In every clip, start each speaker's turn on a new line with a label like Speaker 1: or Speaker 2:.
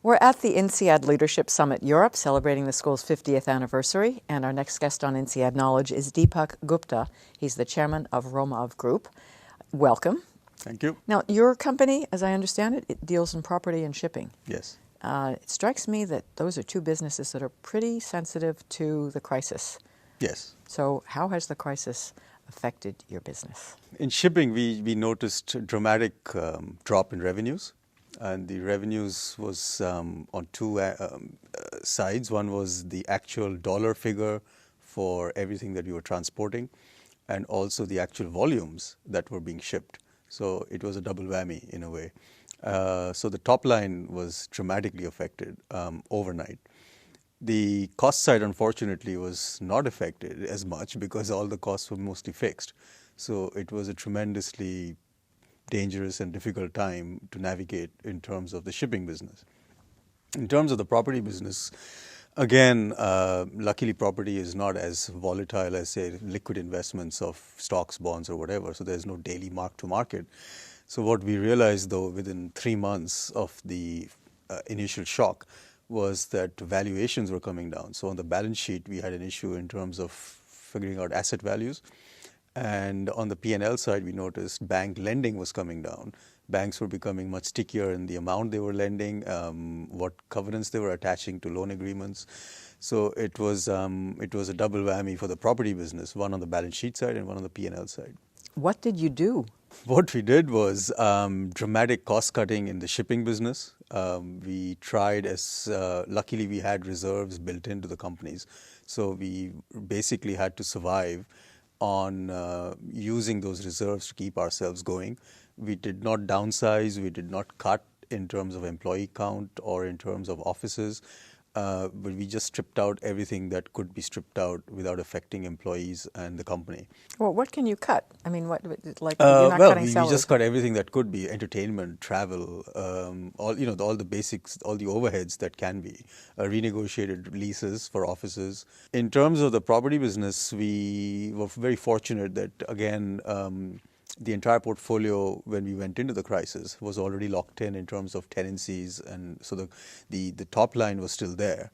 Speaker 1: We're at the Insead Leadership Summit Europe, celebrating the school's 50th anniversary, and our next guest on Insead Knowledge is Deepak Gupta. He's the chairman of Romav Group. Welcome.
Speaker 2: Thank you.
Speaker 1: Now, your company, as I understand it, it deals in property and shipping.
Speaker 2: Yes.
Speaker 1: It strikes me that those are two businesses that are pretty sensitive to the crisis.
Speaker 2: Yes.
Speaker 1: So how has the crisis affected your business?
Speaker 2: In shipping, we noticed a dramatic drop in revenues. And the revenues was on two sides. One was the actual dollar figure for everything that we were transporting, and also the actual volumes that were being shipped. So it was a double whammy in a way. So the top line was dramatically affected overnight. The cost side, unfortunately, was not affected as much because all the costs were mostly fixed. So it was a tremendously dangerous and difficult time to navigate in terms of the shipping business. In terms of the property business, again, luckily property is not as volatile as, say, liquid investments of stocks, bonds, or whatever, so there's no daily mark-to-market. So what we realized, though, within 3 months of the initial shock was that valuations were coming down. So on the balance sheet, we had an issue in terms of figuring out asset values. And on the P&L side, we noticed bank lending was coming down. Banks were becoming much stickier in the amount they were lending, what covenants they were attaching to loan agreements. So it was a double whammy for the property business, one on the balance sheet side and one on the P&L side.
Speaker 1: What did you do?
Speaker 2: What we did was dramatic cost cutting in the shipping business. We tried luckily we had reserves built into the companies. So we basically had to survive on using those reserves to keep ourselves going. We did not downsize, we did not cut in terms of employee count or in terms of offices, but we just stripped out everything that could be stripped out without affecting employees and the company.
Speaker 1: Well, what can you cut? I mean, what, like, you're not cutting salaries.
Speaker 2: We just cut everything that could be: entertainment, travel, all the basics, all the overheads that can be, renegotiated leases for offices. In terms of the property business, we were very fortunate that, again, the entire portfolio, when we went into the crisis, was already locked in terms of tenancies, and so the top line was still there.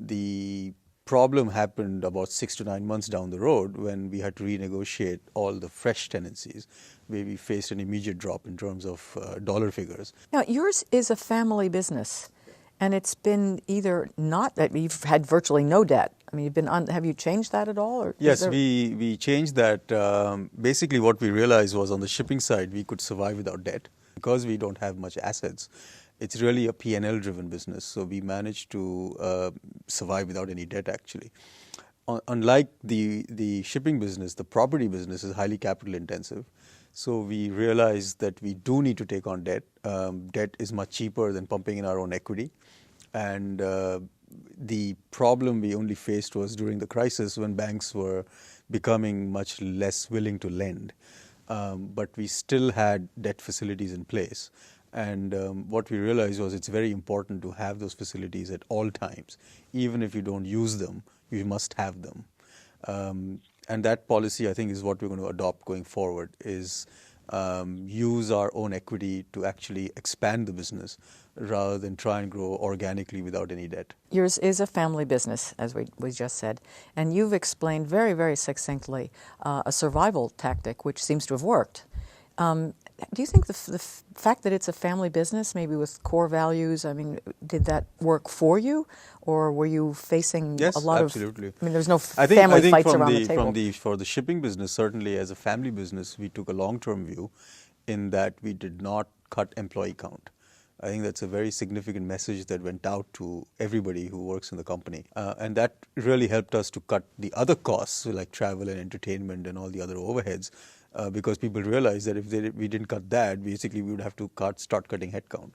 Speaker 2: The problem happened about 6 to 9 months down the road when we had to renegotiate all the fresh tenancies, where we faced an immediate drop in terms of dollar figures.
Speaker 1: Now, yours is a family business, and it's been either not that you've had virtually no debt. I mean, have you changed that at all? Or
Speaker 2: yes, we changed that. Basically, what we realized was on the shipping side, we could survive without debt because we don't have much assets. It's really a P&L driven business, so we managed to survive without any debt, actually. Unlike the shipping business, the property business is highly capital intensive. So we realized that we do need to take on debt. Debt is much cheaper than pumping in our own equity. And the problem we only faced was during the crisis when banks were becoming much less willing to lend. But we still had debt facilities in place. And what we realized was it's very important to have those facilities at all times. Even if you don't use them, you must have them. And that policy, I think, is what we're going to adopt going forward, is use our own equity to actually expand the business rather than try and grow organically without any debt.
Speaker 1: Yours is a family business, as we just said, and you've explained very, very succinctly a survival tactic which seems to have worked. Do you think the fact that it's a family business, maybe with core values, I mean, did that work for you, or were you facing a lot
Speaker 2: absolutely.
Speaker 1: of? I mean, there's no family fights around the table.
Speaker 2: For the shipping business, certainly as a family business, we took a long-term view, in that we did not cut employee count. I think that's a very significant message that went out to everybody who works in the company. And that really helped us to cut the other costs, like travel and entertainment and all the other overheads, because people realized that if we didn't cut that, basically we would have to start cutting headcount.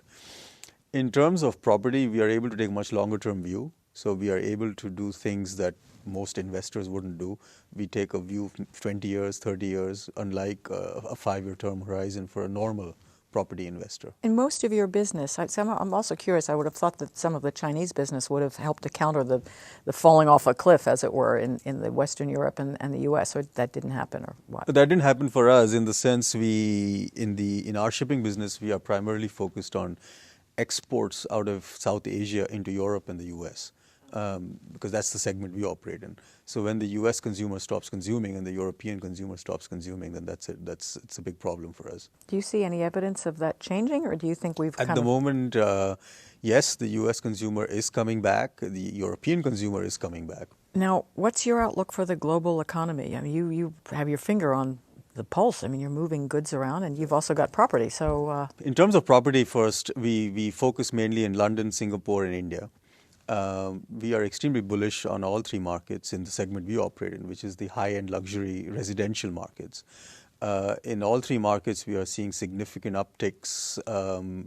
Speaker 2: In terms of property, we are able to take a much longer term view. So we are able to do things that most investors wouldn't do. We take a view of 20 years, 30 years, unlike a 5-year term horizon for a normal property investor.
Speaker 1: In most of your business, I'm also curious, I would have thought that some of the Chinese business would have helped to counter the falling off a cliff, as it were, in the Western Europe and the U.S., or that didn't happen, or what?
Speaker 2: That didn't happen for us in the sense in our shipping business, we are primarily focused on exports out of South Asia into Europe and the US, because that's the segment we operate in. So when the US consumer stops consuming and the European consumer stops consuming, then that's it. It's a big problem for us.
Speaker 1: Do you see any evidence of that changing, or do you think we've
Speaker 2: At the moment, yes, the US consumer is coming back. The European consumer is coming back.
Speaker 1: Now, what's your outlook for the global economy? I mean, you have your finger on the pulse. I mean, you're moving goods around, and you've also got property. So,
Speaker 2: in terms of property, first we focus mainly in London, Singapore, and India. We are extremely bullish on all three markets in the segment we operate in, which is the high-end luxury residential markets. In all three markets, we are seeing significant upticks.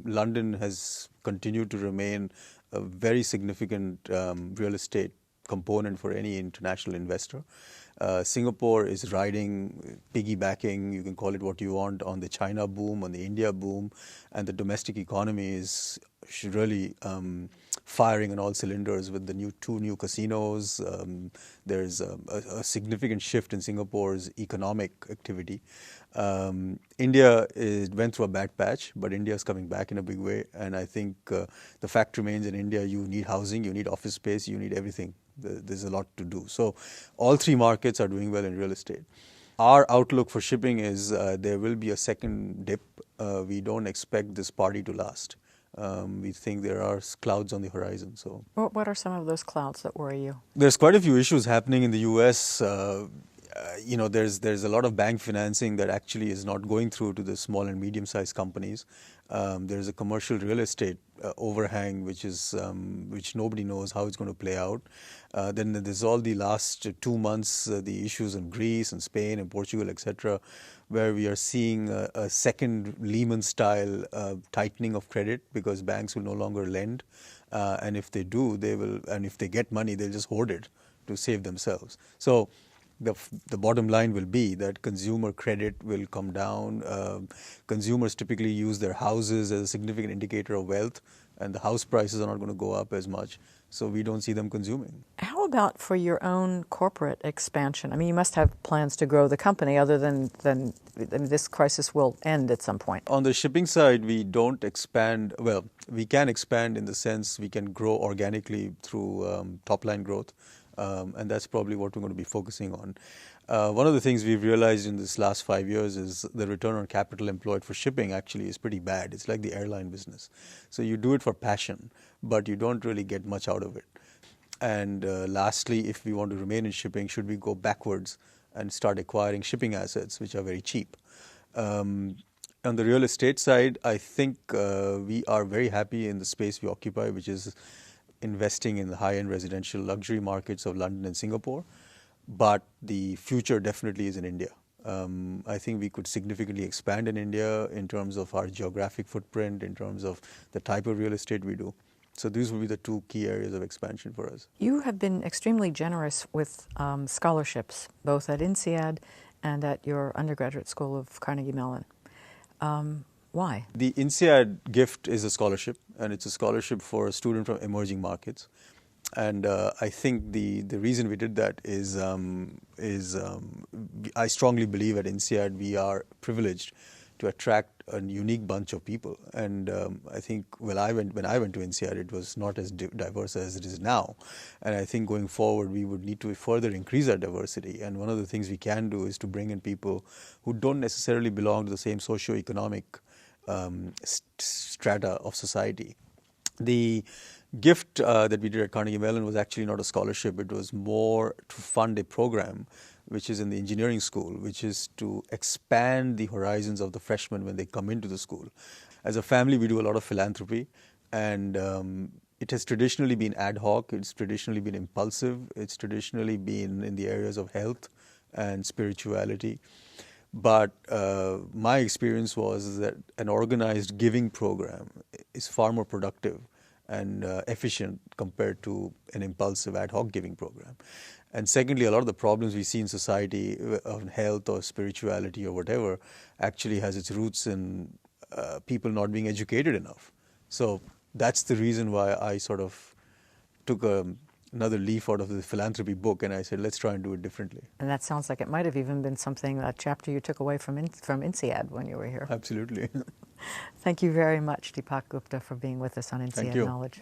Speaker 2: London has continued to remain a very significant real estate component for any international investor. Singapore is riding, piggybacking, you can call it what you want, on the China boom, on the India boom, and the domestic economy is really firing on all cylinders with the two new casinos. There's a significant shift in Singapore's economic activity. India went through a bad patch, but India is coming back in a big way. And I think the fact remains, in India, you need housing, you need office space, you need everything. There's a lot to do. So all three markets are doing well in real estate. Our outlook for shipping is there will be a second dip. We don't expect this party to last. We think there are clouds on the horizon. So,
Speaker 1: what are some of those clouds that worry you?
Speaker 2: There's quite a few issues happening in the U.S. There's a lot of bank financing that actually is not going through to the small and medium-sized companies. There's a commercial real estate overhang, which nobody knows how it's going to play out. Then there's all the last 2 months, the issues in Greece and Spain and Portugal, etc., where we are seeing a second Lehman-style tightening of credit because banks will no longer lend. And if they do, they will, and if they get money, they'll just hoard it to save themselves. So the bottom line will be that consumer credit will come down. Consumers typically use their houses as a significant indicator of wealth, and the house prices are not going to go up as much. So we don't see them consuming.
Speaker 1: How about for your own corporate expansion? I mean, you must have plans to grow the company other than this crisis will end at some point.
Speaker 2: On the shipping side, we don't expand. Well, we can expand in the sense we can grow organically through top-line growth. And that's probably what we're going to be focusing on. One of the things we've realized in this last 5 years is the return on capital employed for shipping actually is pretty bad. It's like the airline business. So you do it for passion, but you don't really get much out of it. And lastly, if we want to remain in shipping, should we go backwards and start acquiring shipping assets, which are very cheap? On the real estate side, I think we are very happy in the space we occupy, which is investing in the high-end residential luxury markets of London and Singapore. But the future definitely is in India. I think we could significantly expand in India in terms of our geographic footprint, in terms of the type of real estate we do. So these will be the two key areas of expansion for us.
Speaker 1: You have been extremely generous with scholarships, both at Insead and at your undergraduate school of Carnegie Mellon. Why?
Speaker 2: The Insead gift is a scholarship, and it's a scholarship for a student from emerging markets. And I think the reason we did that is I strongly believe at Insead we are privileged to attract a unique bunch of people. And I think when I went to Insead, it was not as diverse as it is now. And I think going forward, we would need to further increase our diversity. And one of the things we can do is to bring in people who don't necessarily belong to the same socioeconomic strata of society. The gift that we did at Carnegie Mellon was actually not a scholarship. It was more to fund a program which is in the engineering school, which is to expand the horizons of the freshmen when they come into the school. As a family, we do a lot of philanthropy, and it has traditionally been ad hoc, it's traditionally been impulsive, it's traditionally been in the areas of health and spirituality. But my experience was that an organized giving program is far more productive and efficient compared to an impulsive ad hoc giving program. And secondly, a lot of the problems we see in society on health or spirituality or whatever actually has its roots in people not being educated enough. So that's the reason why I sort of took another leaf out of the philanthropy book, and I said, let's try and do it differently.
Speaker 1: And that sounds like it might have even been something, a chapter you took away from INSEAD when you were here.
Speaker 2: Absolutely.
Speaker 1: Thank you very much, Deepak Gupta, for being with us on
Speaker 2: Thank
Speaker 1: Insead
Speaker 2: you.
Speaker 1: Knowledge.